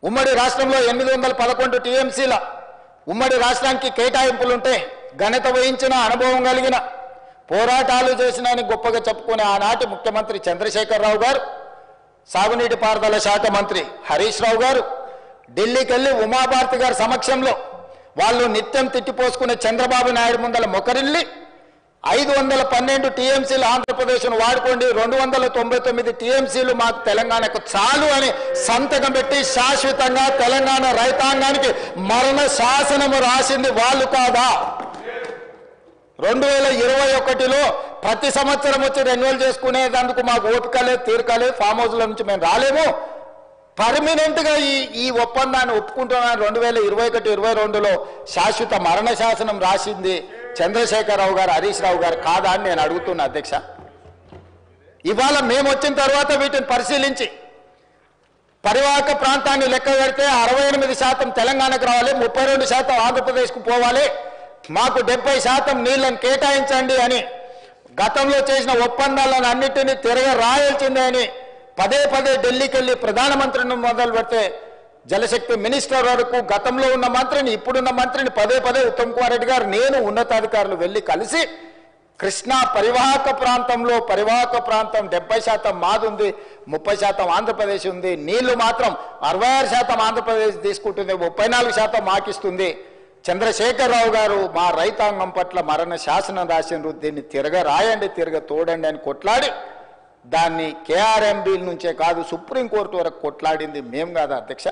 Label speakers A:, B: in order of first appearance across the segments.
A: ఉమ్మడి రాష్ట్రంలో 811 టీఎంసీల ఉమ్మడి రాష్ట్రానికి కేటాయింపులుంటే ఘనత వహించిన అనుభవం కలిగిన పోరాటాలు చేసిన అని గొప్పగా చెప్పుకునే ఆనాటి ముఖ్యమంత్రి చంద్రశేఖరరావు గారు, సాగునీటి పారుదల శాఖ మంత్రి హరీష్ రావు గారు ఢిల్లీకి వెళ్ళి ఉమాభారతి గారి సమక్షంలో వాళ్ళు నిత్యం తిట్టిపోసుకునే చంద్రబాబు నాయుడు ముందల మొకరిల్లి 512 టీఎంసీలు ఆంధ్రప్రదేశ్ను వాడుకోండి, 299 టీఎంసీలు మాకు తెలంగాణకు చాలు అని సంతకం పెట్టి శాశ్వతంగా తెలంగాణ రైతాంగానికి మరణ శాసనము రాసింది వాళ్ళు కాదా? 2021లో ప్రతి సంవత్సరం వచ్చి రెన్యువల్ చేసుకునేందుకు మాకు ఓపిక లేదు, తీరిక లేదు, ఫామ్ హౌస్ల నుంచి మేము రాలేము. పర్మనెంట్గా ఈ ఒప్పందాన్ని ఒప్పుకుంటున్నాను 2021-22లో శాశ్వత మరణ శాసనం రాసింది చంద్రశేఖరరావు గారు, హరీష్ రావు గారు కాదా అని నేను అడుగుతున్నా అధ్యక్ష. ఇవాళ మేము వచ్చిన తర్వాత వీటిని పరిశీలించి పరివాహక ప్రాంతాన్ని లెక్క పెడితే 68% తెలంగాణకు రావాలి, 32% ఆంధ్రప్రదేశ్కు పోవాలి, మాకు 70% నీళ్లను కేటాయించండి అని గతంలో చేసిన ఒప్పందాలను అన్నిటినీ తిరగరాయాల్సిందే అని పదే ఢిల్లీకి వెళ్ళి ప్రధానమంత్రిని మొదలు పెడితే జలశక్తి మినిస్టర్ వరకు గతంలో ఉన్న మంత్రిని, ఇప్పుడున్న మంత్రిని పదే ఉత్తమ్ కుమార్ రెడ్డి గారు, నేను ఉన్నతాధికారులు వెళ్ళి కలిసి కృష్ణా పరివాహక ప్రాంతం 70% మాది ఉంది, 30% ఆంధ్రప్రదేశ్ ఉంది, నీళ్లు మాత్రం 66% ఆంధ్రప్రదేశ్ తీసుకుంటుంది, 34% మాకిస్తుంది. చంద్రశేఖరరావు గారు మా రైతాంగం పట్ల మరణ శాసనం రాసిండ్రు, దీన్ని తిరగరాయండి, తోడండి అని కొట్లాడి దాన్ని కేఆర్ఎంబీ నుంచే కాదు సుప్రీంకోర్టు వరకు కొట్లాడింది మేము కాదా అధ్యక్ష?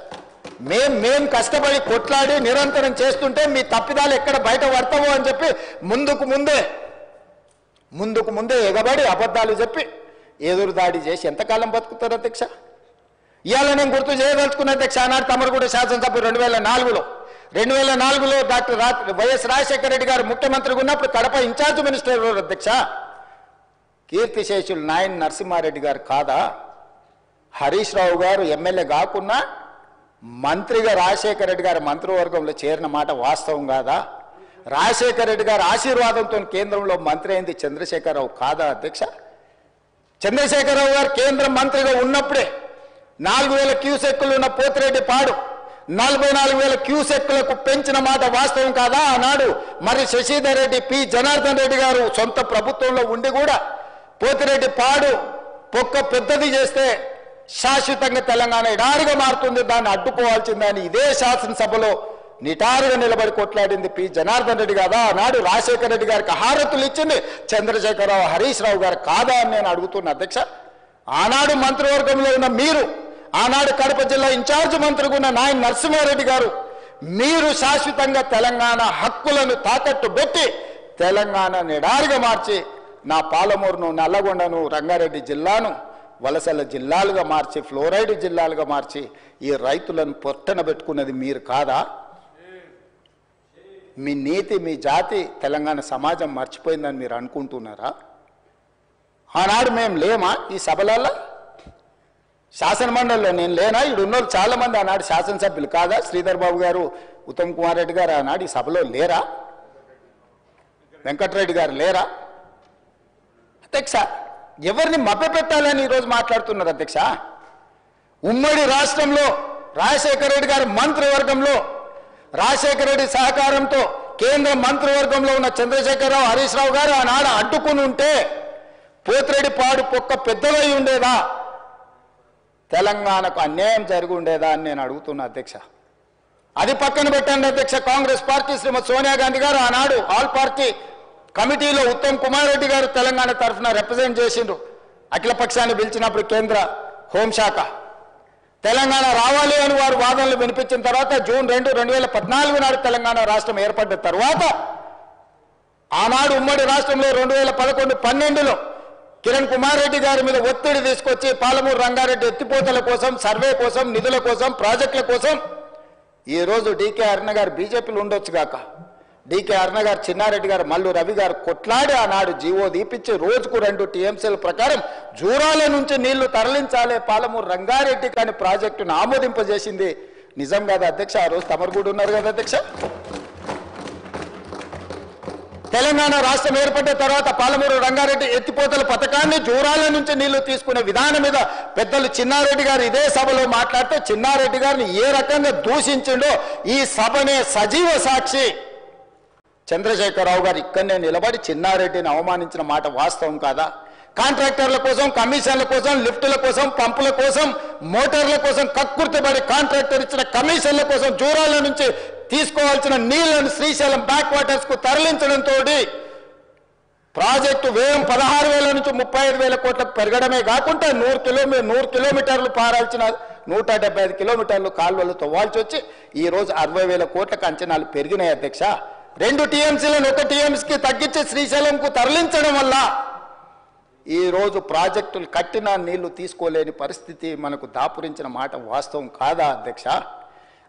A: మేం కష్టపడి కొట్లాడి నిరంతరం చేస్తుంటే మీ తప్పిదాలు ఎక్కడ బయట పడతావో అని చెప్పి ముందుకు ముందే ఎగబడి అబద్ధాలు చెప్పి ఎదురుదాడి చేసి ఎంతకాలం బతుకుతారు అధ్యక్ష? ఇవాళ నేను గుర్తు చేయదలుచుకున్న అధ్యక్ష, ఆనాడు తమరుగూడ శాసనసభ 2004లో డాక్టర్ వైఎస్ రాజశేఖర రెడ్డి గారు ముఖ్యమంత్రిగా ఉన్నప్పుడు కడప ఇన్ఛార్జ్ మినిస్టర్ ఎవరు అధ్యక్ష? కీర్తిశేషులు నాయన్ నరసింహారెడ్డి గారు కాదా? హరీష్ రావు గారు ఎమ్మెల్యే కాకున్నా మంత్రిగా రాజశేఖర రెడ్డి గారి మంత్రివర్గంలో చేరిన మాట వాస్తవం కాదా? రాజశేఖర రెడ్డి గారి ఆశీర్వాదంతో కేంద్రంలో మంత్రి అయింది చంద్రశేఖరరావు కాదా అధ్యక్ష? చంద్రశేఖరరావు గారు కేంద్ర మంత్రిగా ఉన్నప్పుడే 4,000 క్యూసెక్కులు ఉన్న పోతిరెడ్డి పాడు 44,000 క్యూసెక్కులకు పెంచిన మాట వాస్తవం కాదా? ఆనాడు మరి శశిధర్ రెడ్డి, పి జనార్దన్ రెడ్డి గారు సొంత ప్రభుత్వంలో ఉండి కూడా పోతిరెడ్డి పాడు పొక్క పెద్దది చేస్తే శాశ్వతంగా తెలంగాణ ఎడారిగా మారుతుంది, దాన్ని అడ్డుకోవాల్సిందని ఇదే శాసనసభలో నిటారుగా నిలబడి కొట్లాడింది పి జనార్దన్ రెడ్డి కాదా? ఆనాడు రాజశేఖర రెడ్డి గారికి హారతులు ఇచ్చింది చంద్రశేఖరరావు, హరీష్ రావు గారు కాదా అని నేను అడుగుతున్నా అధ్యక్ష. ఆనాడు మంత్రివర్గంలో ఉన్న మీరు, ఆనాడు కడప జిల్లా ఇన్ఛార్జ్ మంత్రిగా ఉన్న నాయన్ నరసింహారెడ్డి గారు, మీరు శాశ్వతంగా తెలంగాణ హక్కులను తాకట్టు పెట్టి తెలంగాణ నిడారిగా మార్చి నా పాలమూరును, నల్లగొండను, రంగారెడ్డి జిల్లాను వలసల జిల్లాలుగా మార్చి, ఫ్లోరైడ్ జిల్లాలుగా మార్చి ఈ రైతులను పొట్టన పెట్టుకున్నది మీరు కాదా? మీ నీతి, మీ జాతి తెలంగాణ సమాజం మర్చిపోయిందని మీరు అనుకుంటున్నారా? ఆనాడు మేము లేమా ఈ సభలలో? శాసనమండలిలో నేను లేనా? ఇక్కడ ఉన్నోళ్ళు చాలామంది ఆనాడు శాసనసభ్యులు కాదా? శ్రీధర్ బాబు గారు, ఉత్తమ్ కుమార్ రెడ్డి గారు ఆనాడు ఈ సభలో లేరా? వెంకటరెడ్డి గారు లేరా? అధ్యక్ష, ఎవరిని మభ్యపెట్టాలని ఈరోజు మాట్లాడుతున్నారు అధ్యక్ష? ఉమ్మడి రాష్ట్రంలో రాజశేఖర రెడ్డి గారి మంత్రివర్గంలో రాజశేఖర రెడ్డి సహకారంతో కేంద్ర మంత్రివర్గంలో ఉన్న చంద్రశేఖరరావు, హరీష్ రావు గారు ఆనాడు అడ్డుకుని ఉంటే పోతిరెడ్డి పాడు పొక్క పెద్దదై ఉండేదా? తెలంగాణకు అన్యాయం జరిగి ఉండేదా అని నేను అడుగుతున్నా అధ్యక్ష. అది పక్కన పెట్టండి అధ్యక్ష. కాంగ్రెస్ పార్టీ శ్రీమతి సోనియా గాంధీ గారు ఆనాడు ఆల్ పార్టీ కమిటీలో ఉత్తమ్ కుమార్ రెడ్డి గారు తెలంగాణ తరఫున రిప్రజెంట్ చేసిండ్రు. అఖిల పక్షాన్ని పిలిచినప్పుడు కేంద్ర హోంశాఖ తెలంగాణ రావాలి అని వారు వాదనలు వినిపించిన తర్వాత జూన్ 2, 2014 నాడు తెలంగాణ రాష్ట్రం ఏర్పడ్డ తర్వాత ఆనాడు ఉమ్మడి రాష్ట్రంలో 2011-12లో కిరణ్ కుమార్ రెడ్డి గారి మీద ఒత్తిడి తీసుకొచ్చి పాలమూరు రంగారెడ్డి ఎత్తిపోతల కోసం, సర్వే కోసం, నిధుల కోసం, ప్రాజెక్టుల కోసం ఈరోజు డీకే అరుణ గారు బీజేపీలో ఉండొచ్చు కాక డీకే అరుణ గారు, చిన్నారెడ్డి గారు, మల్లు రవి గారు కొట్లాడి ఆనాడు జీవో దీపించి రోజుకు 2 టీఎంసీల ప్రకారం జూరాల నుంచి నీళ్లు తరలించాలి పాలమూరు రంగారెడ్డి కానీ ప్రాజెక్టును ఆమోదింపజేసింది నిజం కదా అధ్యక్ష? ఆ రోజు తమరు కూడా ఉన్నారు కదా అధ్యక్ష? తెలంగాణ రాష్ట్రం ఏర్పడిన తర్వాత పాలమూరు రంగారెడ్డి ఎత్తిపోతల పథకాన్ని జూరాల నుంచి నీళ్లు తీసుకునే విధానం మీద పెద్దలు చిన్నారెడ్డి గారు ఇదే సభలో మాట్లాడితే చిన్నారెడ్డి గారిని ఏ రకంగా దూషించిండో ఈ సభనే సజీవ సాక్షి. చంద్రశేఖరరావు గారు ఇక్కడనే నిలబడి చిన్నారెడ్డిని అవమానించిన మాట వాస్తవం కాదా? కాంట్రాక్టర్ల కోసం, కమిషన్ల కోసం, లిఫ్టుల కోసం, పంపుల కోసం, మోటార్ల కోసం కక్కుర్తిపడి కాంట్రాక్టర్ ఇచ్చిన కమిషన్ల కోసం జూరాల నుంచి తీసుకోవాల్సిన నీళ్లను శ్రీశైలం బ్యాక్ వాటర్స్ కు తరలించడంతో ప్రాజెక్టు వ్యయం 16,000 నుంచి 35,000 కోట్లకు పెరగడమే కాకుండా 100 కిలోమీటర్లు పారాల్సిన 175 కిలోమీటర్లు కాలువలు తవ్వాల్సి వచ్చి ఈ రోజు 60,000 కోట్లకు అంచనాలు పెరిగినాయి అధ్యక్ష. 2 టీఎంసీలను 1 టీఎంసీకి తగ్గించి శ్రీశైలంకు తరలించడం వల్ల ఈ రోజు ప్రాజెక్టులు కట్టిన నీళ్లు తీసుకోలేని పరిస్థితి మనకు దాపురించిన మాట వాస్తవం కాదా అధ్యక్ష?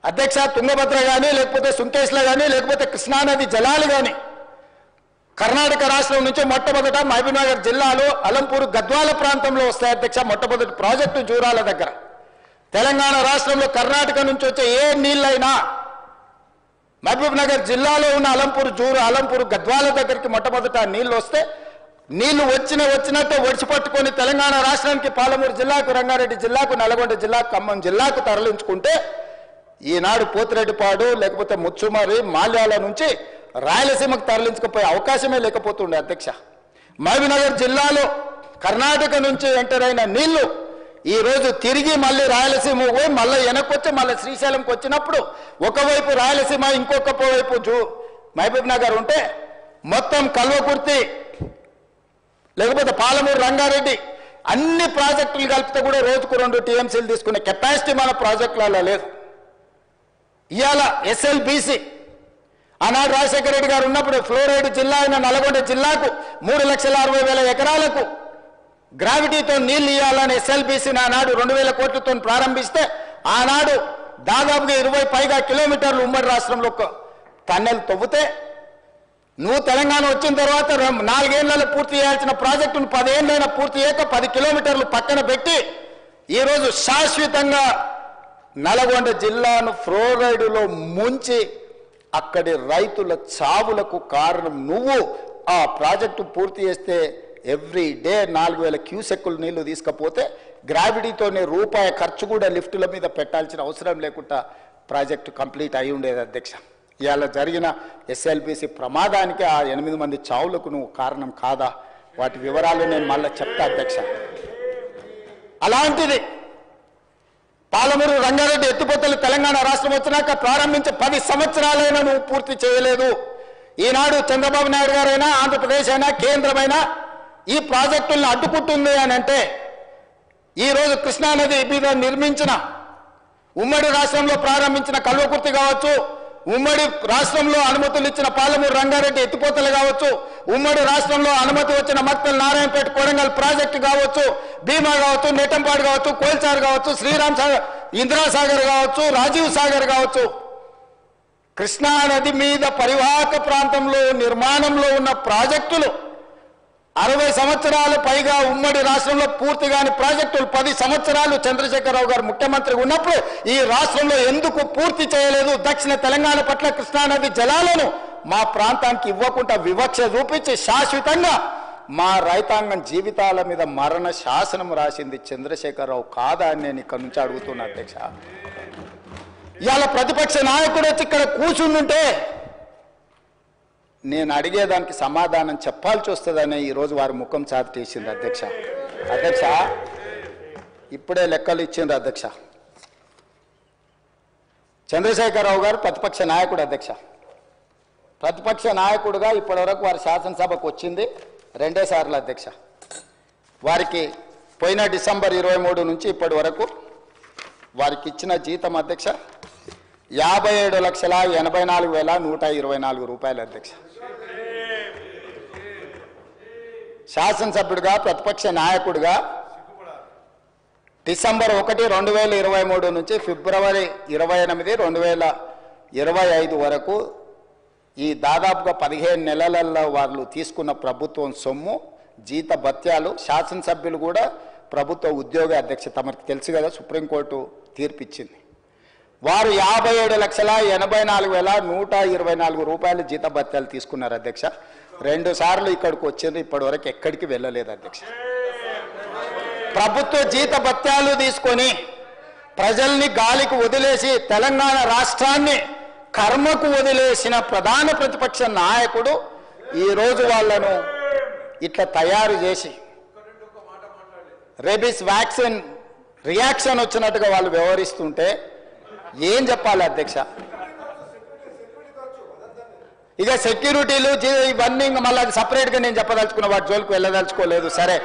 A: అధ్యక్ష, తుంగభద్ర కానీ, లేకపోతే సుంకేశ్లో కానీ, లేకపోతే కృష్ణానది జలాలు కానీ కర్ణాటక రాష్ట్రం నుంచి మొట్టమొదట మహబూబ్నగర్ జిల్లాలో అలంపూర్ గద్వాల ప్రాంతంలో వస్తాయి అధ్యక్ష. మొట్టమొదటి ప్రాజెక్టు జూరాల దగ్గర. తెలంగాణ రాష్ట్రంలో కర్ణాటక నుంచి వచ్చే ఏ నీళ్ళైనా మహబూబ్నగర్ జిల్లాలో ఉన్న అలంపూర్ గద్వాల దగ్గరికి మొట్టమొదట నీళ్లు వస్తే నీళ్లు వచ్చినట్టు ఒడిచిపట్టుకొని తెలంగాణ రాష్ట్రానికి పాలమూరు జిల్లాకు, రంగారెడ్డి జిల్లాకు, నల్గొండ జిల్లాకు, ఖమ్మం జిల్లాకు తరలించుకుంటే ఈనాడు పోతిరెడ్డిపాడు లేకపోతే ముచ్చుమరి మాల్యాల నుంచి రాయలసీమకు తరలించకపోయే అవకాశమే లేకపోతుండే అధ్యక్ష. మహబూబ్నగర్ జిల్లాలో కర్ణాటక నుంచి ఎంటర్ అయిన నీళ్లు ఈ రోజు తిరిగి మళ్ళీ రాయలసీమ పోయి మళ్ళీ వెనక్కొచ్చి మళ్ళీ శ్రీశైలంకి వచ్చినప్పుడు ఒకవైపు రాయలసీమ ఇంకొక వైపు మహబూబ్నగర్ ఉంటే మొత్తం కల్వకుర్తి లేకపోతే పాలమూరు రంగారెడ్డి అన్ని ప్రాజెక్టులు కలిపితే కూడా రోజుకు 2 టీఎంసీలు తీసుకునే కెపాసిటీ మన ప్రాజెక్టులలో లేదు. ఇవాళ ఎస్ఎల్బీసీ ఆనాడు రాజశేఖర రెడ్డి గారు ఉన్నప్పుడు ఫ్లోరైడ్ జిల్లా అయిన నల్గొండ జిల్లాకు 3,60,000 ఎకరాలకు గ్రావిటీతో నీళ్లు ఇవ్వాలని ఎస్ఎల్బీసీని ఆనాడు 2,000 కోట్లతో ప్రారంభిస్తే ఆనాడు దాదాపుగా 20 పైగా కిలోమీటర్లు ఉమ్మడి రాష్ట్రంలో టన్నెల్ తవ్వుతే నువ్వు తెలంగాణ వచ్చిన తర్వాత 4 ఏళ్లలో పూర్తి చేయాల్సిన ప్రాజెక్టును 10 ఏళ్ళైనా పూర్తి చేయక 10 కిలోమీటర్లు పక్కన పెట్టి ఈరోజు శాశ్వతంగా నల్గొండ జిల్లాను ఫ్లోరైడ్లో ముంచి అక్కడి రైతుల చావులకు కారణం నువ్వు. ఆ ప్రాజెక్టు పూర్తి చేస్తే ఎవ్రీ డే 4,000 క్యూసెక్కులు నీళ్లు తీసుకపోతే గ్రావిటీతోనే రూపాయి ఖర్చు కూడా లిఫ్టుల మీద పెట్టాల్సిన అవసరం లేకుండా ప్రాజెక్టు కంప్లీట్ అయి ఉండేది అధ్యక్ష. ఇవాళ జరిగిన ఎస్ఎల్బీసీ ప్రమాదానికి ఆ 8 మంది చావులకు నువ్వు కారణం కాదా? వాటి వివరాలు నేను మళ్ళీ చెప్తా అధ్యక్ష. అలాంటిది పాలమూరు రంగారెడ్డి ఎత్తిపోతలు తెలంగాణ రాష్ట్రం వచ్చినాక ప్రారంభించి 10 సంవత్సరాలైనా నువ్వు పూర్తి చేయలేదు. ఈనాడు చంద్రబాబు నాయుడు గారైనా, ఆంధ్రప్రదేశ్ అయినా, కేంద్రమైనా ఈ ప్రాజెక్టులను అడ్డుకుంటుంది అని అంటే ఈరోజు కృష్ణానది మీద నిర్మించిన ఉమ్మడి రాష్ట్రంలో ప్రారంభించిన కల్వకుర్తి కావచ్చు, ఉమ్మడి రాష్ట్రంలో అనుమతులు ఇచ్చిన పాలమూరు రంగారెడ్డి ఎత్తిపోతలు కావచ్చు, ఉమ్మడి రాష్ట్రంలో అనుమతి వచ్చిన మక్తల్ నారాయణపేట కొడంగల్ ప్రాజెక్టు కావచ్చు, భీమా కావచ్చు, నెట్టంపాడు కావచ్చు, కోల్చార్ కావచ్చు, శ్రీరామ్ సాగర్, ఇందిరాసాగర్ కావచ్చు, రాజీవ్ సాగర్ కావచ్చు, కృష్ణానది మీద పరివాహక ప్రాంతంలో నిర్మాణంలో ఉన్న ప్రాజెక్టులు 60 సంవత్సరాలు పైగా ఉమ్మడి రాష్ట్రంలో పూర్తి కాని ప్రాజెక్టులు 10 సంవత్సరాలు చంద్రశేఖరరావు గారు ముఖ్యమంత్రి ఉన్నప్పుడు ఈ రాష్ట్రంలో ఎందుకు పూర్తి చేయలేదు? దక్షిణ తెలంగాణ పట్ల కృష్ణానది జలాలను మా ప్రాంతానికి ఇవ్వకుండా వివక్ష చూపించి శాశ్వతంగా మా రైతాంగం జీవితాల మీద మరణ శాసనం రాసింది చంద్రశేఖరరావు కాదా అని నేను ఇక్కడ నుంచి అడుగుతున్నా అధ్యక్ష. ఇవాళ ప్రతిపక్ష నాయకుడు వచ్చి ఇక్కడ కూర్చుంటుంటే నేను అడిగేదానికి సమాధానం చెప్పాల్సి వస్తుందని ఈరోజు వారి ముఖం చాటేసింది అధ్యక్ష. అధ్యక్ష, ఇప్పుడే లెక్కలు ఇచ్చిండ్రు అధ్యక్ష. చంద్రశేఖరరావు గారు ప్రతిపక్ష నాయకుడు అధ్యక్ష. ప్రతిపక్ష నాయకుడుగా ఇప్పటివరకు వారి శాసనసభకు వచ్చింది 2 సార్లు అధ్యక్ష. వారికి పోయిన డిసెంబర్ 23 నుంచి ఇప్పటి వరకు వారికి ఇచ్చిన జీతం అధ్యక్ష 57,84,124 రూపాయలు అధ్యక్ష. శాసనసభ్యుడిగా ప్రతిపక్ష నాయకుడిగా డిసెంబర్ 1, 2023 నుంచి ఫిబ్రవరి 28, 2025 వరకు ఈ దాదాపుగా 15 నెలలలో వాళ్ళు తీసుకున్న ప్రభుత్వం సొమ్ము, జీత భత్యాలు, శాసనసభ్యులు కూడా ప్రభుత్వ ఉద్యోగ అధ్యక్ష తమకు తెలుసు కదా, సుప్రీంకోర్టు తీర్పిచ్చింది. వారు 57,84,124 రూపాయలు జీత భత్యాలు తీసుకున్నారు అధ్యక్ష. 2 సార్లు ఇక్కడికి వచ్చిండ్రు, ఇప్పటి వరకు ఎక్కడికి వెళ్ళలేదు అధ్యక్ష. ప్రభుత్వ జీత భత్యాలు తీసుకొని ప్రజల్ని గాలికి వదిలేసి తెలంగాణ రాష్ట్రాన్ని కర్మకు వదిలేసిన ప్రధాన ప్రతిపక్ష నాయకుడు ఈరోజు వాళ్ళను ఇట్లా తయారు చేసి రేబీస్ వ్యాక్సిన్ రియాక్షన్ వచ్చినట్టుగా వాళ్ళు వ్యవహరిస్తుంటే ఏం చెప్పాలి అధ్యక్ష? ఇక సెక్యూరిటీలు ఇవన్నీ మళ్ళీ అది సపరేట్గా నేను చెప్పదలుచుకున్న, వాటి జోలికి వెళ్ళదలుచుకోలేదు. సరే,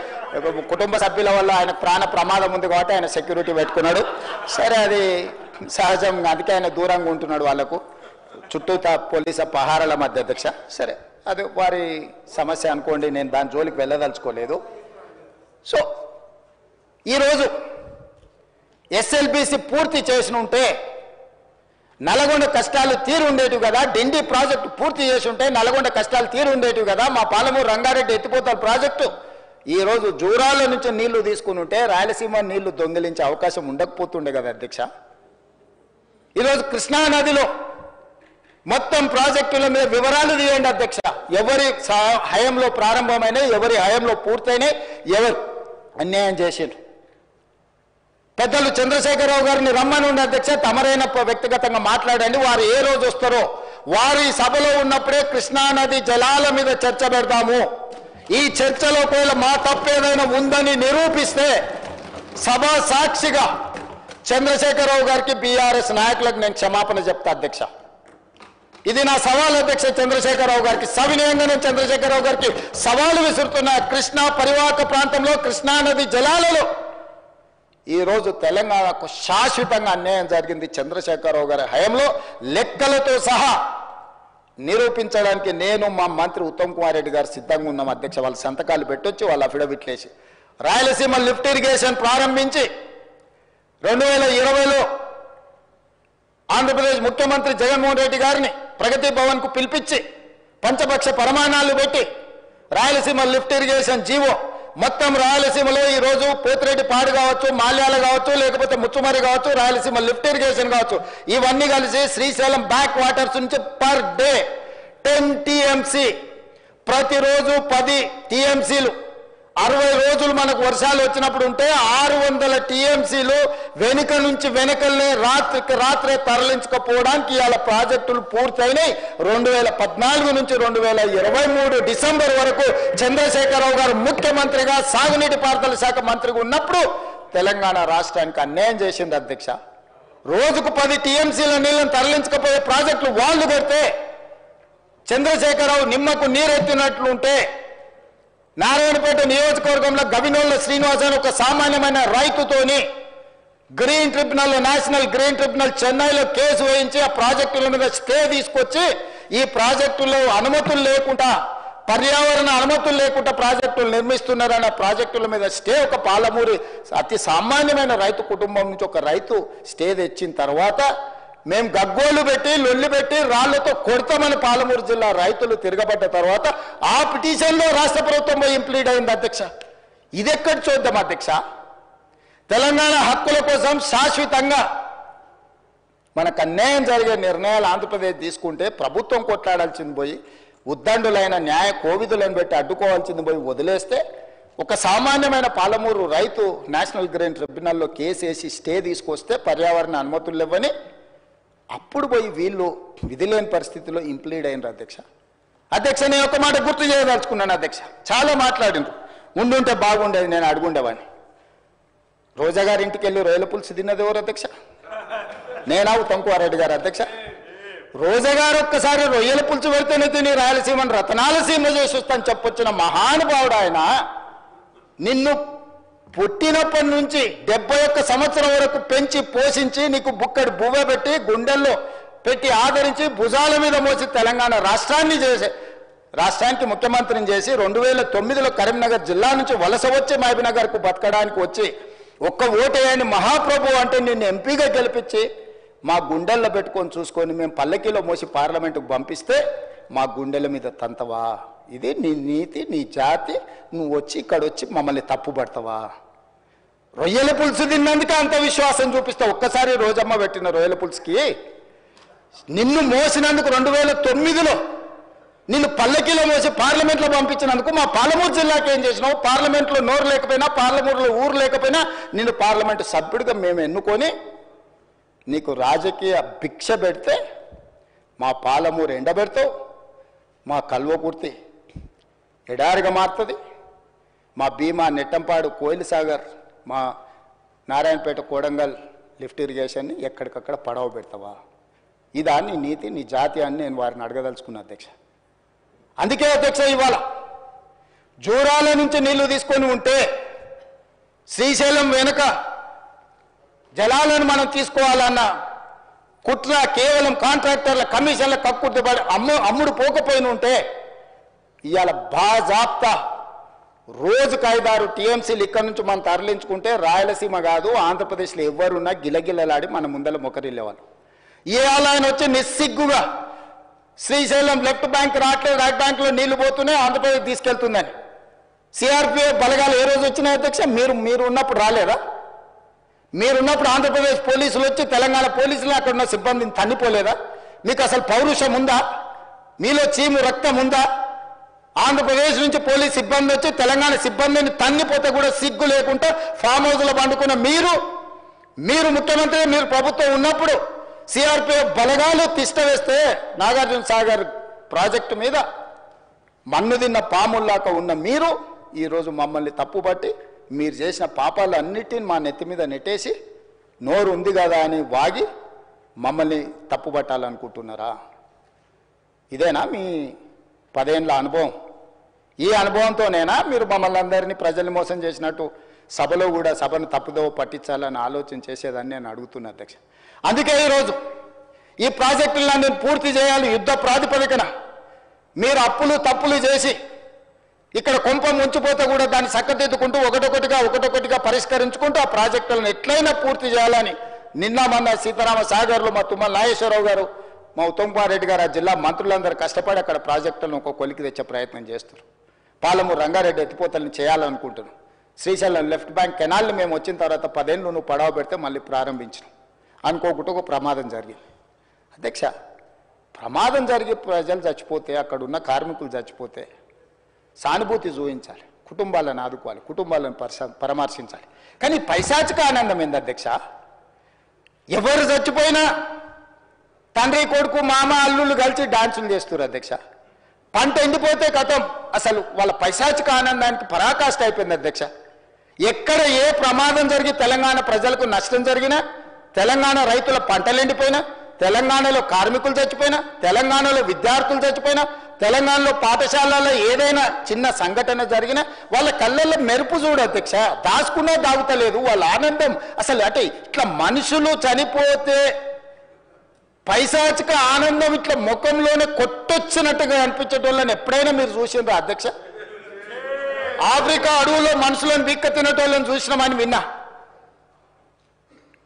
A: కుటుంబ సభ్యుల వల్ల ఆయన ప్రాణ ప్రమాదం ఉంది కాబట్టి ఆయన సెక్యూరిటీ పెట్టుకున్నాడు. సరే, అది సహజం, అందుకే ఆయన దూరంగా ఉంటున్నాడు వాళ్ళకు చుట్టూతా పోలీసు పహారాల మధ్య అధ్యక్ష. సరే, అది వారి సమస్య అనుకోండి, నేను దాని జోలికి వెళ్ళదలుచుకోలేదు. సో ఈరోజు ఎస్ఎల్బిసి పూర్తి చేసి ఉంటే నల్గొండ కష్టాలు తీరు ఉండేటివి కదా, డిండి ప్రాజెక్టు పూర్తి చేసి ఉంటే నల్గొండ కష్టాలు తీరు ఉండేటివి కదా, మా పాలమూరు రంగారెడ్డి ఎత్తిపోతల ప్రాజెక్టు ఈరోజు జూరాల నుంచి నీళ్లు తీసుకుని ఉంటే రాయలసీమ నీళ్లు దొంగిలించే అవకాశం ఉండకపోతుండే కదా అధ్యక్ష. ఈరోజు కృష్ణా నదిలో మొత్తం ప్రాజెక్టుల మీద వివరాలు తీయండి అధ్యక్ష. ఎవరి హయంలో ప్రారంభమైనాయి, ఎవరి హయంలో పూర్తయినాయి, ఎవరు అన్యాయం చేసిండ్రు. పెద్దలు చంద్రశేఖరరావు గారిని రమ్మని ఉండే అధ్యక్ష, తమరైన వ్యక్తిగతంగా మాట్లాడండి. వారు ఏ రోజు వస్తారో వారి సభలో ఉన్నప్పుడే కృష్ణానది జలాల మీద చర్చ పెడతాము. ఈ చర్చలో ఒకవేళ మా తప్పేదైనా ఉందని నిరూపిస్తే సభా సాక్షిగా చంద్రశేఖరరావు గారికి బీఆర్ఎస్ నాయకులకు నేను క్షమాపణ చెప్తా అధ్యక్ష. ఇది నా సవాల్ అధ్యక్ష చంద్రశేఖరరావు గారికి. సవినయంగా నేను చంద్రశేఖరరావు గారికి సవాలు విసురుతున్న, కృష్ణా పరివాహక ప్రాంతంలో కృష్ణానది జలాలలో ఈరోజు తెలంగాణకు శాశ్వతంగా అన్యాయం జరిగింది చంద్రశేఖరరావు గారి హయంలో, లెక్కలతో సహా నిరూపించడానికి నేను మా మంత్రి ఉత్తమ్ కుమార్ రెడ్డి గారు సిద్ధంగా ఉన్నాం అధ్యక్ష. వాళ్ళ సంతకాలు పెట్టొచ్చి వాళ్ళ అఫిడవిట్లు వేసి రాయలసీమ లిఫ్ట్ ఇరిగేషన్ ప్రారంభించి 2020లో ఆంధ్రప్రదేశ్ ముఖ్యమంత్రి జగన్మోహన్ రెడ్డి గారిని ప్రగతి భవన్ కు పిలిపించి పంచపక్ష ప్రమాణాలు పెట్టి రాయలసీమ లిఫ్ట్ ఇరిగేషన్ జీవో మొత్తం రాయలసీమలో ఈరోజు పోతిరెడ్డిపాడు కావచ్చు, మాల్యాల కావచ్చు, లేకపోతే ముచ్చుమరి కావచ్చు, రాయలసీమ లిఫ్ట్ ఇరిగేషన్ కావచ్చు, ఇవన్నీ కలిసి శ్రీశైలం బ్యాక్ వాటర్స్ నుంచి పర్ డే 10 టీఎంసీ, ప్రతిరోజు 10 టీఎంసీలు 60 రోజులు మనకు వర్షాలు వచ్చినప్పుడు ఉంటే 600 టీఎంసీలు వెనుక నుంచి వెనకల్నే రాత్రికి రాత్రే తరలించకపోవడానికి ఇవాళ ప్రాజెక్టులు పూర్తయినాయి. 2014 నుంచి 2023 డిసెంబర్ వరకు చంద్రశేఖరరావు గారు ముఖ్యమంత్రిగా సాగునీటి పారుదల శాఖ మంత్రిగా ఉన్నప్పుడు తెలంగాణ రాష్ట్రానికి అన్యాయం చేసింది అధ్యక్ష. రోజుకు 10 టీఎంసీల నీళ్ళని తరలించకపోయే ప్రాజెక్టులు వాళ్ళు పెడితే చంద్రశేఖరరావు నిమ్మకు నీరెత్తినట్లుంటే నారాయణపేట నియోజకవర్గంలో గవినోళ్ళ శ్రీనివాస్ అని ఒక సామాన్యమైన రైతుతోని green tribunal, national green tribunal చెన్నైలో కేసు వేయించి ఆ ప్రాజెక్టుల మీద స్టే తీసుకొచ్చి ఈ ప్రాజెక్టులో అనుమతులు లేకుండా, పర్యావరణ అనుమతులు లేకుండా ప్రాజెక్టులు నిర్మిస్తున్నారన్న ప్రాజెక్టుల మీద స్టే ఒక పాలమూరి అతి సామాన్యమైన రైతు కుటుంబం నుంచి ఒక రైతు స్టే తెచ్చిన తర్వాత మేము గగ్గోలు పెట్టి లొల్లి పెట్టి రాళ్లతో కొడతామని పాలమూరు జిల్లా రైతులు తిరగబడ్డ తర్వాత ఆ పిటిషన్లో రాష్ట్ర ప్రభుత్వం ఇంప్లీడ్ అయింది అధ్యక్ష. ఇది ఎక్కడ చూద్దాం అధ్యక్ష? తెలంగాణ హక్కుల కోసం శాశ్వతంగా మనకు అన్యాయం జరిగే నిర్ణయాలు ఆంధ్రప్రదేశ్ తీసుకుంటే ప్రభుత్వం కొట్లాడాల్సింది పోయి, ఉద్దండులైన న్యాయ కోవిదులను పెట్టి అడ్డుకోవాల్సింది పోయి వదిలేస్తే ఒక సామాన్యమైన పాలమూరు రైతు నేషనల్ గ్రీన్ ట్రిబ్యునల్లో కేసు వేసి స్టే తీసుకొస్తే పర్యావరణ అనుమతులు ఇవ్వని అప్పుడు పోయి వీళ్ళు విధి లేని పరిస్థితిలో ఇంప్లీడ్ అయినారు అధ్యక్ష. అధ్యక్ష, నేను ఒక మాట గుర్తు చేయదలుచుకున్నాను అధ్యక్ష. చాలా మాట్లాడిండ్రు, ఉండుంటే బాగుండేది, నేను అడుగుండేవాడిని. రోజా గారి ఇంటికి వెళ్ళి రొయ్యల పులుసు తిన్నది ఎవరు అధ్యక్ష? నేనా ఉత్తమ్ కుమార్ రెడ్డి గారు అధ్యక్ష? రోజా గారు ఒక్కసారి రొయ్యల పులుసు పెడితేనే తిని రాయలసీమను రతనాల సీమ చేసి వస్తాను చెప్పొచ్చిన మహానుభావుడు ఆయన. నిన్ను పుట్టినప్పటి నుంచి 71 సంవత్సరం వరకు పెంచి పోషించి నీకు బుక్కడి బువ్వ పెట్టి గుండెల్లో పెట్టి ఆదరించి భుజాల మీద మోసి తెలంగాణ రాష్ట్రానికి ముఖ్యమంత్రిని చేసి 2009లో కరీంనగర్ జిల్లా నుంచి వలస వచ్చి మహబూబ్నగర్కు బతకడానికి వచ్చి ఒక్క ఓటేయని మహాప్రభు అంటే నిన్ను ఎంపీగా గెలిపించి మా గుండెల్లో పెట్టుకొని చూసుకొని మేము పల్లకీలో మోసి పార్లమెంటుకు పంపిస్తే మా గుండెల మీద తంతవా? ఇది నీ నీతి, నీ జాతి. నువ్వు వచ్చి ఇక్కడ వచ్చి మమ్మల్ని తప్పుపడతావా? రొయ్యల పులుసు తిన్నందుకే అంత విశ్వాసం చూపిస్తావు. ఒక్కసారి రోజమ్మ పెట్టిన రొయ్యల పులుసుకి నిన్ను మోసినందుకు 2009లో నిన్ను పల్లకిలో మోసి పార్లమెంట్లో పంపించినందుకు మా పాలమూరు జిల్లాకి ఏం చేసినావు? పార్లమెంట్లో నోరు లేకపోయినా, పార్లమెంట్లో ఊరు లేకపోయినా నిన్ను పార్లమెంటు సభ్యుడిగా మేము ఎన్నుకొని నీకు రాజకీయ భిక్ష పెడితే మా పాలమూరు ఎండబెడతావు, మా కల్వకుర్తి ఎడారిగా మారుతుంది, మా భీమా నెట్టంపాడు కోయిల్ సాగర్, మా నారాయణపేట కోడంగల్ లిఫ్ట్ ఇరిగేషన్ని ఎక్కడికక్కడ పడవ పెడతావా? ఇదా నీ నీతి, నీ జాతి అని నేను వారిని అడగదలుచుకున్నా అధ్యక్ష. అందుకే అధ్యక్ష ఇవాళ జూరాల నుంచి నీళ్లు తీసుకొని ఉంటే శ్రీశైలం వెనుక జలాలను మనం తీసుకోవాలన్న కుట్ర కేవలం కాంట్రాక్టర్ల కమిషన్ల కక్కుర్తిపడి అమ్ముడు పోకపోయిన ఉంటే ఇవాళ బాజాప్తా రోజుకు 5-6 టీఎంసీలు ఇక్కడి నుంచి మనం తరలించుకుంటే రాయలసీమ కాదు ఆంధ్రప్రదేశ్లో ఎవరున్నా గిలగిలలాడి మన ముందర మొకరిల్లేవాళ్ళు. ఇవాళ ఆయన వచ్చి నిస్సిగ్గుగా శ్రీశైలం లెఫ్ట్ బ్యాంక్ రావట్లేదు, రైట్ బ్యాంక్లో నీళ్లు పోతున్నాయి, ఆంధ్రప్రదేశ్ తీసుకెళ్తుందని. సిఆర్పిఎఫ్ బలగాలు ఏ రోజు వచ్చినాయి అధ్యక్ష? మీరు ఉన్నప్పుడు రాలేదా? మీరున్నప్పుడు ఆంధ్రప్రదేశ్ పోలీసులు వచ్చి తెలంగాణ పోలీసులు అక్కడ ఉన్న సిబ్బందిని తన్నిపోలేదా? మీకు అసలు పౌరుషం ఉందా? మీలో చీము రక్తం ఉందా? ఆంధ్రప్రదేశ్ నుంచి పోలీస్ సిబ్బంది వచ్చి తెలంగాణ సిబ్బందిని తన్నిపోతే కూడా సిగ్గు లేకుండా ఫామ్ హౌస్లో పండుకున్న మీరు ముఖ్యమంత్రి, మీరు ప్రభుత్వం ఉన్నప్పుడు సిఆర్పిఎఫ్ బలగాలు తిష్ట వేస్తే నాగార్జున సాగర్ ప్రాజెక్టు మీద మన్ను తిన్న పాముల్లాక ఉన్న మీరు ఈరోజు మమ్మల్ని తప్పుపట్టి మీరు చేసిన పాపాలన్నిటిని మా నెత్తి మీద నెట్టేసి నోరు ఉంది కదా అని వాగి మమ్మల్ని తప్పుపట్టాలనుకుంటున్నారా? ఇదేనా మీ 10 ఏళ్ల అనుభవం? ఈ అనుభవంతోనేనా మీరు మమ్మల్ని అందరినీ ప్రజల్ని మోసం చేసినట్టు సభలో కూడా సభను తప్పుదో పట్టించాలని ఆలోచన చేసేదాన్ని నేను అడుగుతున్నా అధ్యక్ష. అందుకే ఈరోజు ఈ ప్రాజెక్టులను పూర్తి చేయాలి యుద్ధ ప్రాతిపదికన. మీరు అప్పులు తప్పులు చేసి ఇక్కడ కొంప ముంచిపోతే కూడా దాన్ని చక్కదిద్దుకుంటూ ఒకటొకటిగా పరిష్కరించుకుంటూ ఆ ప్రాజెక్టులను ఎట్లయినా పూర్తి చేయాలని నిన్న మొన్న సీతారామ సాగర్లో మా తుమ్మల నాగేశ్వరరావు గారు, మా ఉత్తమ్ కుమార్ రెడ్డి గారు, ఆ జిల్లా మంత్రులందరూ కష్టపడి అక్కడ ప్రాజెక్టులను ఒక కొలికి తెచ్చే ప్రయత్నం చేస్తారు. పాలమూరు రంగారెడ్డి ఎత్తిపోతలను చేయాలనుకుంటున్నాం. శ్రీశైలం లెఫ్ట్ బ్యాంక్ కెనాల్ని మేము వచ్చిన తర్వాత 10 ఏళ్ళు నువ్వు పడవ పెడితే మళ్ళీ ప్రారంభించినాం. అనుకోకుండా ఒక ప్రమాదం జరిగింది అధ్యక్ష. ప్రమాదం జరిగి ప్రజలు చచ్చిపోతే, అక్కడ ఉన్న కార్మికులు చచ్చిపోతే సానుభూతి చూపించాలి, కుటుంబాలను ఆదుకోవాలి, కుటుంబాలను పరామర్శించాలి. కానీ పైశాచిక ఆనందం ఏంది అధ్యక్ష? ఎవరు చచ్చిపోయినా తండ్రి కొడుకు మామ అల్లుళ్ళు కలిసి డాన్సులు చేస్తారు అధ్యక్ష. పంట ఎండిపోతే కథం, అసలు వాళ్ళ పైశాచిక ఆనందానికి పరాకాష్ట అయిపోయింది అధ్యక్ష. ఎక్కడ ఏ ప్రమాదం జరిగి తెలంగాణ ప్రజలకు నష్టం జరిగినా, తెలంగాణ రైతుల పంటలు ఎండిపోయినా, తెలంగాణలో కార్మికులు చచ్చిపోయినా, తెలంగాణలో విద్యార్థులు చచ్చిపోయినా, తెలంగాణలో పాఠశాలలో ఏదైనా చిన్న సంఘటన జరిగినా వాళ్ళ కళ్ళల్లో మెరుపు చూడు అధ్యక్ష. దాచుకున్నా దాగుతలేదు వాళ్ళ ఆనందం. అసలు అంటే ఇట్లా మనుషులు చనిపోతే పైశాచిక ఆనందం ఇట్లా ముఖంలోనే కొట్టొచ్చినట్టుగా అనిపించేటోళ్ళని ఎప్పుడైనా మీరు చూసిండ్రా అధ్యక్ష? ఆఫ్రికా అడవుల్లో మనుషులను బిక్క తినేటోళ్ళని చూసినామని విన్నా.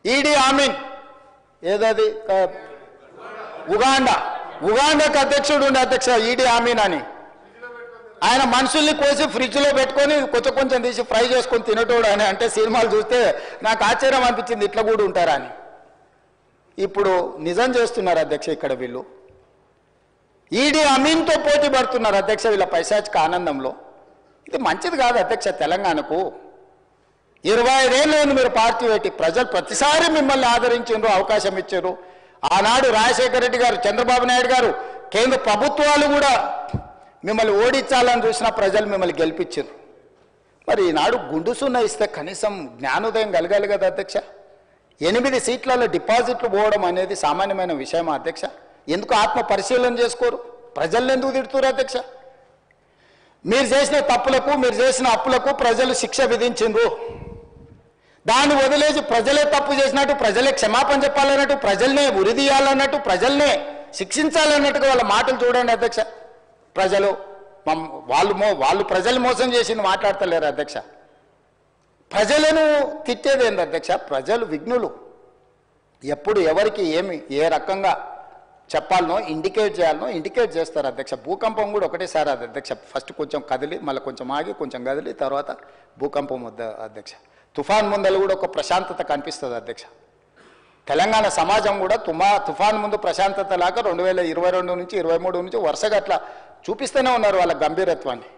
A: ఈడీ ఆమీన్ ఏదది ఉగాండాకు అధ్యక్షుడు ఉండే అధ్యక్ష ఈడీ ఆమీన్ అని. ఆయన మనుషుల్ని కోసి ఫ్రిడ్జ్లో పెట్టుకొని కొంచెం తీసి ఫ్రై చేసుకొని తినేటోడు అని అంటే సినిమాలు చూస్తే నాకు ఆశ్చర్యం అనిపించింది, ఇట్లా కూడా ఉంటారా అని. ఇప్పుడు నిజం చేస్తున్నారు అధ్యక్ష. ఇక్కడ వీళ్ళు ఈడీ అమీన్తో పోటీ పడుతున్నారు అధ్యక్ష వీళ్ళ పైశాచిక ఆనందంలో. ఇది మంచిది కాదు అధ్యక్ష తెలంగాణకు. 25 ఏళ్ళు మీరు పార్టీ పెట్టి ప్రజలు ప్రతిసారి మిమ్మల్ని ఆదరించారు, అవకాశం ఇచ్చారు. ఆనాడు రాజశేఖర రెడ్డి గారు, చంద్రబాబు నాయుడు గారు, కేంద్ర ప్రభుత్వాలు కూడా మిమ్మల్ని ఓడించాలని చూసిన ప్రజలు మిమ్మల్ని గెలిపించారు. మరి ఈనాడు గుండు సున్నా ఇస్తే కనీసం జ్ఞానోదయం కలగాలి కదా అధ్యక్ష. 8 సీట్లలో డిపాజిట్లు పోవడం అనేది సామాన్యమైన విషయమా అధ్యక్ష? ఎందుకు ఆత్మ పరిశీలన చేసుకోరు? ప్రజల్ని ఎందుకు తిడుతున్నారు అధ్యక్ష? మీరు చేసిన తప్పులకు, మీరు చేసిన అప్పులకు ప్రజలు శిక్ష విధించిండ్రు. దాన్ని వదిలేసి ప్రజలే తప్పు చేసినట్టు, ప్రజలే క్షమాపణ చెప్పాలన్నట్టు, ప్రజల్నే ఉరిదీయాలన్నట్టు, ప్రజల్నే శిక్షించాలన్నట్టుగా వాళ్ళ మాటలు చూడండి అధ్యక్ష. ప్రజలు వాళ్ళు ప్రజలు మోసం చేసింది మాట్లాడతలేరు అధ్యక్ష. ప్రజలను తిట్టేది ఏంది అధ్యక్ష? ప్రజలు విఘ్నులు. ఎప్పుడు ఎవరికి ఏ రకంగా చెప్పాలనో ఇండికేట్ చేయాలనో ఇండికేట్ చేస్తారు అధ్యక్ష. భూకంపం కూడా ఒకటేసారి అధ్యక్ష. ఫస్ట్ కొంచెం కదిలి, మళ్ళీ కొంచెం ఆగి, కొంచెం కదిలి, తర్వాత భూకంపం వద్ద అధ్యక్ష. తుఫాన్ ముందలు కూడా ఒక ప్రశాంతత కనిపిస్తుంది అధ్యక్ష. తెలంగాణ సమాజం కూడా తుఫాన్ ముందు ప్రశాంతత లాగా 2022 నుంచి 23 నుంచి వరుసగా అట్లా చూపిస్తూనే ఉన్నారు వాళ్ళ గంభీరత్వాన్ని.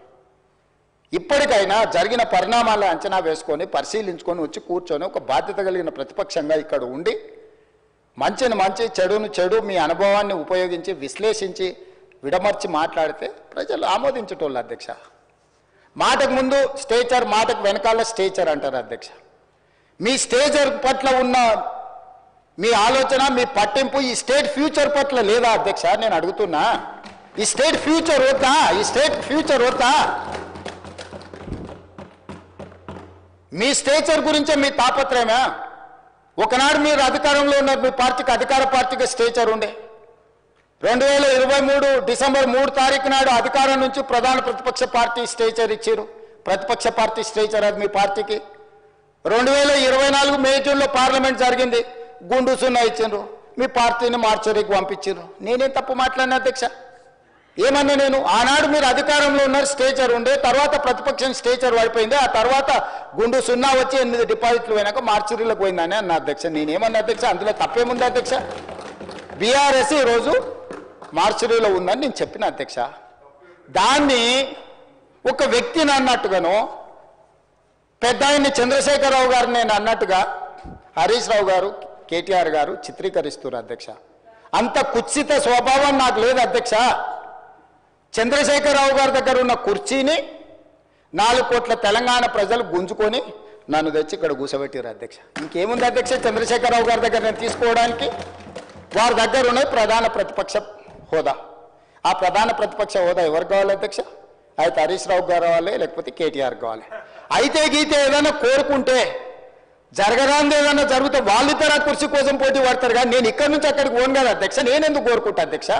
A: ఇప్పటికైనా జరిగిన పరిణామాలను అంచనా వేసుకొని పరిశీలించుకొని వచ్చి కూర్చొని ఒక బాధ్యత కలిగిన ప్రతిపక్షంగా ఇక్కడ ఉండి మంచిని మంచి చెడును చెడు మీ అనుభవాన్ని ఉపయోగించి విశ్లేషించి విడమర్చి మాట్లాడితే ప్రజలు ఆమోదించేటోళ్ళు అధ్యక్ష. మాటకు ముందు స్టేచర్, మాటకు వెనకాల స్టేచర్ అంటారు అధ్యక్ష. మీ స్టేచర్ పట్ల ఉన్న మీ ఆలోచన, మీ పట్టింపు ఈ స్టేట్ ఫ్యూచర్ పట్ల లేదా అధ్యక్ష? నేను అడుగుతున్నా, ఈ స్టేట్ ఫ్యూచర్ వద్దా? ఈ స్టేట్ ఫ్యూచర్ వద్దా? మీ స్టేచర్ గురించే మీ తాపత్రయమా? ఒకనాడు మీరు అధికారంలో ఉన్నారు, మీ పార్టీకి అధికార పార్టీగా స్టేచర్ ఉండే. 2023 డిసెంబర్ 3 తారీఖు నాడు అధికారం నుంచి ప్రధాన ప్రతిపక్ష పార్టీ స్టేచర్ ఇచ్చారు. ప్రతిపక్ష పార్టీ స్టేచర్ అది మీ పార్టీకి. 2024 మే జూన్లో పార్లమెంట్ జరిగింది, గుండు సున్నా ఇచ్చిండ్రు, మీ పార్టీని మార్చరీకి పంపించారు. నేనేం తప్పు మాట్లాడినా అధ్యక్ష? ఏమన్నా నేను? ఆనాడు మీరు అధికారంలో ఉన్నారు, స్టేచర్ ఉండే, తర్వాత ప్రతిపక్షం స్టేచర్ పడిపోయింది, ఆ తర్వాత గుండు సున్నా వచ్చి 8 డిపాజిట్లు పోయినాక మార్చరీలకు పోయిందని అన్న అధ్యక్ష. నేనేమన్నా అధ్యక్ష? అందులో తప్పేముంది అధ్యక్ష? బీఆర్ఎస్ ఈరోజు మార్చరీలో ఉందని నేను చెప్పిన అధ్యక్ష. దాన్ని ఒక వ్యక్తిని అన్నట్టుగాను, పెద్ద ఆయన్ని చంద్రశేఖరరావు గారు నేను అన్నట్టుగా హరీష్ రావు గారు, కేటీఆర్ గారు చిత్రీకరిస్తున్నారు అధ్యక్ష. అంత కుత్సిత స్వభావం నాకు లేదు అధ్యక్ష. చంద్రశేఖరరావు గారి దగ్గర ఉన్న కుర్చీని 4 కోట్ల తెలంగాణ ప్రజలు గుంజుకొని నన్ను తెచ్చి ఇక్కడ కూర్చోబెట్టారు అధ్యక్ష. ఇంకేముంది అధ్యక్ష చంద్రశేఖరరావు గారి దగ్గర నేను తీసుకోవడానికి? వారి దగ్గర ఉన్నది ప్రధాన ప్రతిపక్ష హోదా. ఆ ప్రధాన ప్రతిపక్ష హోదా ఎవరికి కావాలి అధ్యక్ష? అయితే హరీష్ రావు గారు కావాలి, లేకపోతే కేటీఆర్ కావాలి. అయితే గీతే ఏదైనా కోరుకుంటే జరగరాంది ఏదైనా జరిగితే వాళ్ళిద్దరు ఆ కుర్చీ కోసం పోటీ పడతారు. కానీ నేను ఇక్కడి నుంచి అక్కడికి పోను కదా అధ్యక్ష. నేనెందుకు కోరుకుంటా అధ్యక్ష?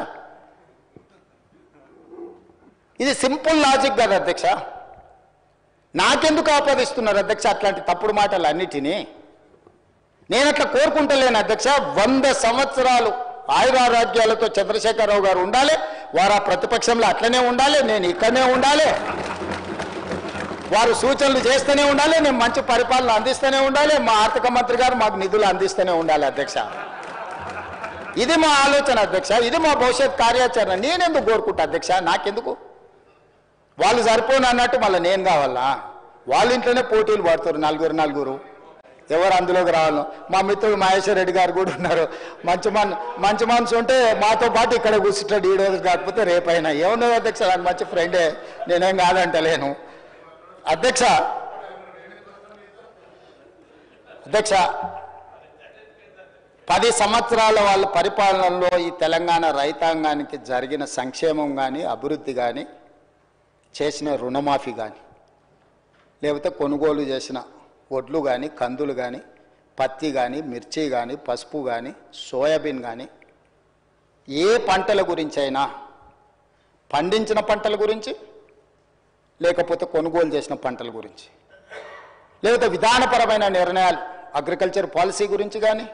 A: ఇది సింపుల్ లాజిక్ కదా అధ్యక్ష. నాకెందుకు ఆపాదిస్తున్నారు అధ్యక్ష అట్లాంటి తప్పుడు మాటలు అన్నిటినీ? నేను అట్లా కోరుకుంటలేను అధ్యక్ష. 100 సంవత్సరాలు ఆయురారోగ్యాలతో చంద్రశేఖరరావు గారు ఉండాలి, వారు ఆ ప్రతిపక్షంలో అట్లనే ఉండాలి, నేను ఇక్కడనే ఉండాలి, వారు సూచనలు చేస్తూనే ఉండాలి, నేను మంచి పరిపాలన అందిస్తూనే ఉండాలి, మా ఆర్థిక మంత్రి గారు మాకు నిధులు అందిస్తూనే ఉండాలి అధ్యక్ష. ఇది మా ఆలోచన అధ్యక్ష, ఇది మా భవిష్యత్ కార్యాచరణ. నేనెందుకు కోరుకుంటా అధ్యక్ష? నాకెందుకు? వాళ్ళు సరిపోను అన్నట్టు మళ్ళీ నేను కావాలా? వాళ్ళ ఇంట్లోనే పోటీలు పడుతారు నలుగురు, ఎవరు అందులోకి రావాలను. మా మిత్రుడు మహేశ్వర్ రెడ్డి గారు కూడా ఉన్నారు. మంచి మనసు ఉంటే మాతో పాటు ఇక్కడ కూర్చుంటాడు, ఈ రోజు కాకపోతే రేపైనా. ఏమున్నది అధ్యక్ష, నాకు మంచి ఫ్రెండే, నేనేం కాదంటలేను అధ్యక్ష. 10 సంవత్సరాల వాళ్ళ పరిపాలనలో ఈ తెలంగాణ రైతాంగానికి జరిగిన సంక్షేమం కానీ, అభివృద్ధి కానీ, చేసిన రుణమాఫీ కానీ, లేకపోతే కొనుగోలు చేసిన వడ్లు కానీ, కందులు కానీ, పత్తి కానీ, మిర్చి కానీ, పసుపు కానీ, సోయాబీన్ కానీ, ఏ పంటల గురించి అయినా, పండించిన పంటల గురించి, లేకపోతే కొనుగోలు చేసిన పంటల గురించి, లేకపోతే విధానపరమైన నిర్ణయాలు అగ్రికల్చర్ పాలసీ గురించి కానీ,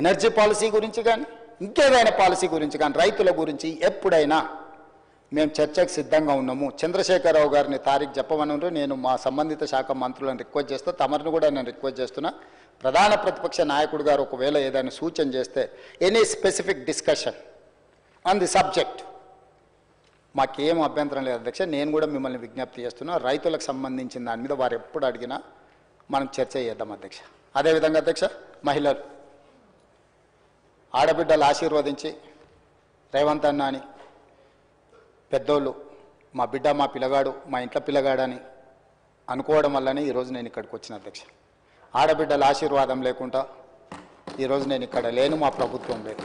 A: ఎనర్జీ పాలసీ గురించి కానీ, ఇంకేదైనా పాలసీ గురించి కానీ, రైతుల గురించి ఎప్పుడైనా మేము చర్చకు సిద్ధంగా ఉన్నాము. చంద్రశేఖరరావు గారిని తారీఖు చెప్పమని నేను మా సంబంధిత శాఖ మంత్రులను రిక్వెస్ట్ చేస్తూ, తమరిని కూడా నేను రిక్వెస్ట్ చేస్తున్నా. ప్రధాన ప్రతిపక్ష నాయకుడు గారు ఒకవేళ ఏదైనా సూచన చేస్తే, any specific discussion on the subject, మాకేం అభ్యంతరం లేదు అధ్యక్ష. నేను కూడా మిమ్మల్ని విజ్ఞప్తి చేస్తున్నా, రైతులకు సంబంధించిన దాని మీద వారు ఎప్పుడు అడిగినా మనం చర్చ చేద్దాం అధ్యక్ష. అదేవిధంగా అధ్యక్ష, మహిళలు ఆడబిడ్డలు ఆశీర్వదించి రేవంత్ అన్న అని పెద్దోళ్ళు, మా బిడ్డ, మా పిల్లగాడు, మా ఇంట్లో పిల్లగాడని అనుకోవడం వల్లనే ఈరోజు నేను ఇక్కడికి వచ్చిన అధ్యక్ష. ఆడబిడ్డల ఆశీర్వాదం లేకుండా ఈరోజు నేను ఇక్కడ లేను, మా ప్రభుత్వం లేదు.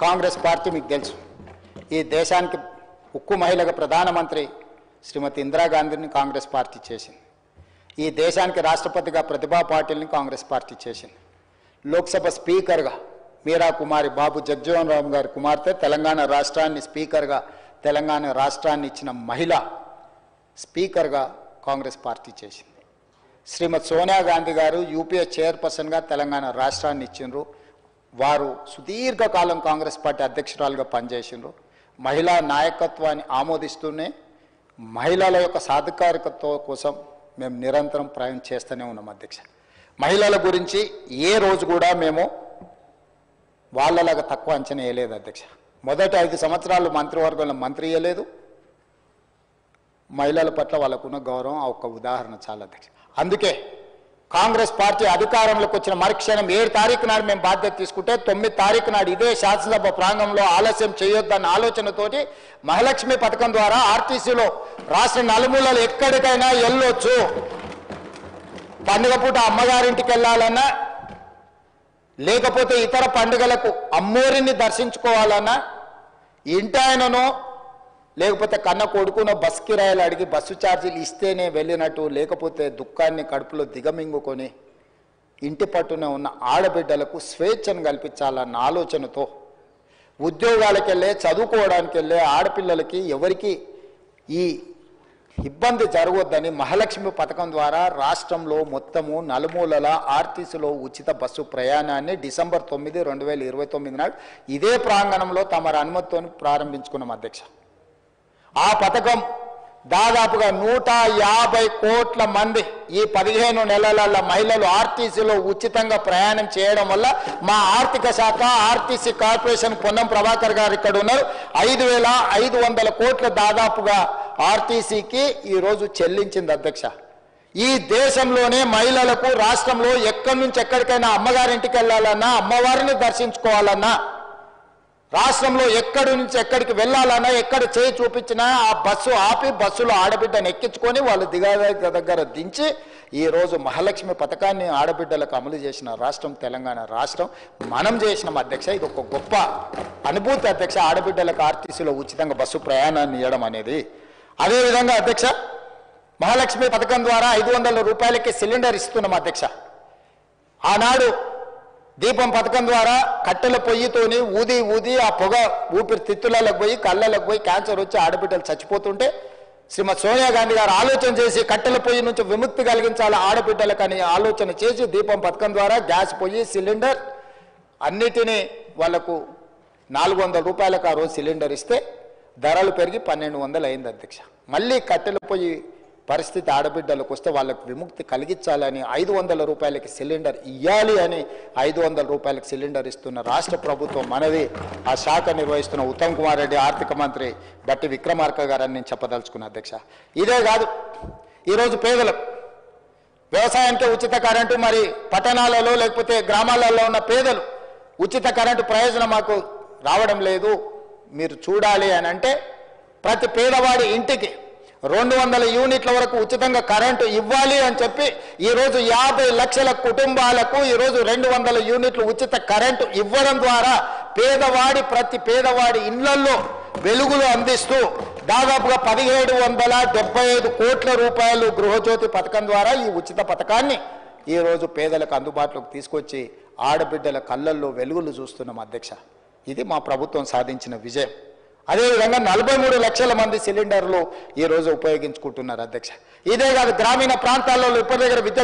A: కాంగ్రెస్ పార్టీ మీకు తెలుసు, ఈ దేశానికి ఉక్కు మహిళగా ప్రధానమంత్రి శ్రీమతి ఇందిరాగాంధీని కాంగ్రెస్ పార్టీ చేసింది. ఈ దేశానికి రాష్ట్రపతిగా ప్రతిభా పాటిల్ని కాంగ్రెస్ పార్టీ చేసింది. లోక్సభ స్పీకర్గా మీరా కుమారి బాబు జగ్జీవన్ రామ్ గారి కుమార్తె, తెలంగాణ రాష్ట్రాన్ని స్పీకర్గా, తెలంగాణ రాష్ట్రాన్ని ఇచ్చిన మహిళ స్పీకర్గా కాంగ్రెస్ పార్టీ చేసింది. శ్రీమతి సోనియా గాంధీ గారు యూపీఏ చైర్పర్సన్గా తెలంగాణ రాష్ట్రాన్ని ఇచ్చిండ్రు. వారు సుదీర్ఘకాలం కాంగ్రెస్ పార్టీ అధ్యక్షురాలుగా పనిచేసిండ్రు. మహిళా నాయకత్వాన్ని ఆమోదిస్తూనే మహిళల యొక్క సాధికారికత కోసం మేము నిరంతరం ప్రయాణం చేస్తూనే ఉన్నాం అధ్యక్ష. మహిళల గురించి ఏ రోజు కూడా మేము వాళ్ళలాగా తక్కువ అంచనా వేయలేదు అధ్యక్ష. మొదటి 5 సంవత్సరాలు మంత్రివర్గంలో మంత్రి ఇవ్వలేదు. మహిళల పట్ల వాళ్ళకున్న గౌరవం ఆ ఒక్క ఉదాహరణ చాలా అధ్యక్ష. అందుకే కాంగ్రెస్ పార్టీ అధికారంలోకి వచ్చిన మరుక్షణం 7 తారీఖు నాడు మేము బాధ్యత తీసుకుంటే 9 తారీఖు నాడు ఇదే శాసనసభ ప్రాంగణంలో ఆలస్యం చేయొద్దన్న ఆలోచనతోటి మహాలక్ష్మి పథకం ద్వారా ఆర్టీసీలో రాష్ట్ర నలుమూలలు ఎక్కడికైనా వెళ్ళొచ్చు. పండుగ పూట అమ్మగారింటికి వెళ్ళాలన్నా, లేకపోతే ఇతర పండుగలకు అమ్మోరిని దర్శించుకోవాలన్నా, ఇంటి ఆయననో లేకపోతే కన్న కొడుకునో బస్ కిరాయిలు అడిగి బస్సు ఛార్జీలు ఇస్తేనే వెళ్ళినట్టు, లేకపోతే దుఃఖాన్ని కడుపులో దిగమింగుకొని ఇంటి పట్టున ఉన్న ఆడబిడ్డలకు స్వేచ్ఛను కల్పించాలన్న ఆలోచనతో ఉద్యోగాలకు వెళ్ళే, చదువుకోవడానికి వెళ్ళే ఆడపిల్లలకి ఎవరికి ఈ ఇబ్బంది జరగొద్దని మహాలక్ష్మి పథకం ద్వారా రాష్ట్రంలో మొత్తము నలుమూలల ఆర్టీసీలో ఉచిత బస్సు ప్రయాణాన్ని డిసెంబర్ 9, 2029 నాడు ఇదే ప్రాంగణంలో తమ అనుమతితో ప్రారంభించుకున్నాం అధ్యక్ష. ఆ పథకం దాదాపుగా 150 కోట్ల మంది ఈ 15 నెలల మహిళలు ఆర్టీసీలో ఉచితంగా ప్రయాణం చేయడం వల్ల మా ఆర్థిక శాఖ ఆర్టీసీ కార్పొరేషన్ పొన్నం ప్రభాకర్ గారు ఇక్కడ ఉన్నారు. 5,500 కోట్ల దాదాపుగా ఆర్టీసీకి ఈరోజు చెల్లించింది అధ్యక్ష. ఈ దేశంలోనే మహిళలకు రాష్ట్రంలో ఎక్కడి నుంచి ఎక్కడికైనా అమ్మగారింటికి వెళ్ళాలన్నా, అమ్మవారిని దర్శించుకోవాలన్నా, రాష్ట్రంలో ఎక్కడి నుంచి ఎక్కడికి వెళ్ళాలన్నా, ఎక్కడ చేయి చూపించినా ఆ బస్సు ఆపి బస్సులో ఆడబిడ్డను ఎక్కించుకొని వాళ్ళు దగ్గర దించి ఈరోజు మహాలక్ష్మి పథకాన్ని ఆడబిడ్డలకు అమలు చేసిన రాష్ట్రం తెలంగాణ రాష్ట్రం. మనం చేసినాం అధ్యక్ష. ఇది ఒక గొప్ప అనుభూతి అధ్యక్ష, ఆడబిడ్డలకు ఆర్టీసీలో ఉచితంగా బస్సు ప్రయాణాన్ని ఇవ్వడం అనేది. అదేవిధంగా అధ్యక్ష, మహాలక్ష్మి పథకం ద్వారా 500 రూపాయలకి సిలిండర్ ఇస్తున్నాం అధ్యక్ష. ఆనాడు దీపం పథకం ద్వారా కట్టెల పొయ్యితోని ఊది ఆ పొగ ఊపిరితిత్తులకు పోయి కళ్ళలకు పోయి క్యాన్సర్ వచ్చి ఆడబిడ్డలు చచ్చిపోతుంటే శ్రీమతి సోనియా గాంధీ గారు ఆలోచన చేసి కట్టెల పొయ్యి నుంచి విముక్తి కలిగించాలి ఆడబిడ్డలకు అని ఆలోచన చేసి దీపం పథకం ద్వారా గ్యాస్ పొయ్యి, సిలిండర్ అన్నిటినీ వాళ్లకు 400 రూపాయలకు ఆ రోజు సిలిండర్ ఇస్తే ధరలు పెరిగి 1200 అయింది అధ్యక్ష. మళ్ళీ కట్టెల పొయ్యి పరిస్థితి ఆడబిడ్డలకు వస్తే వాళ్ళకు విముక్తి కలిగించాలని 500 రూపాయలకి సిలిండర్ ఇవ్వాలి అని 500 రూపాయలకి సిలిండర్ ఇస్తున్న రాష్ట్ర ప్రభుత్వం మనది. ఆ శాఖ నిర్వహిస్తున్న ఉత్తమ్ కుమార్ రెడ్డి, ఆర్థిక మంత్రి బట్టి విక్రమార్క గారని నేను చెప్పదలుచుకున్నా అధ్యక్ష. ఇదే కాదు, ఈరోజు పేదలు వ్యవసాయానికి ఉచిత కరెంటు, మరి పట్టణాలలో లేకపోతే గ్రామాలలో ఉన్న పేదలు ఉచిత కరెంటు ప్రయోజనం మాకు రావడం లేదు, మీరు చూడాలి అని అంటే ప్రతి పేదవాడి ఇంటికి 200 యూనిట్ల వరకు ఉచితంగా కరెంటు ఇవ్వాలి అని చెప్పి ఈరోజు 50 లక్షల కుటుంబాలకు ఈరోజు 200 యూనిట్లు ఉచిత కరెంటు ఇవ్వడం ద్వారా ప్రతి పేదవాడి ఇళ్లల్లో వెలుగులు అందిస్తూ దాదాపుగా 1775 కోట్ల రూపాయలు గృహజ్యోతి పథకం ద్వారా ఈ ఉచిత పథకాన్ని ఈరోజు పేదలకు అందుబాటులోకి తీసుకొచ్చి ఆడబిడ్డల కళ్ళల్లో వెలుగులు చూస్తున్నాం అధ్యక్ష. ఇది మా ప్రభుత్వం సాధించిన విజయం. అదేవిధంగా 43 లక్షల మంది సిలిండర్లు ఈరోజు ఉపయోగించుకుంటున్నారు అధ్యక్ష. ఇదే కాదు, గ్రామీణ ప్రాంతాల్లో ఇప్పటి దగ్గర విద్య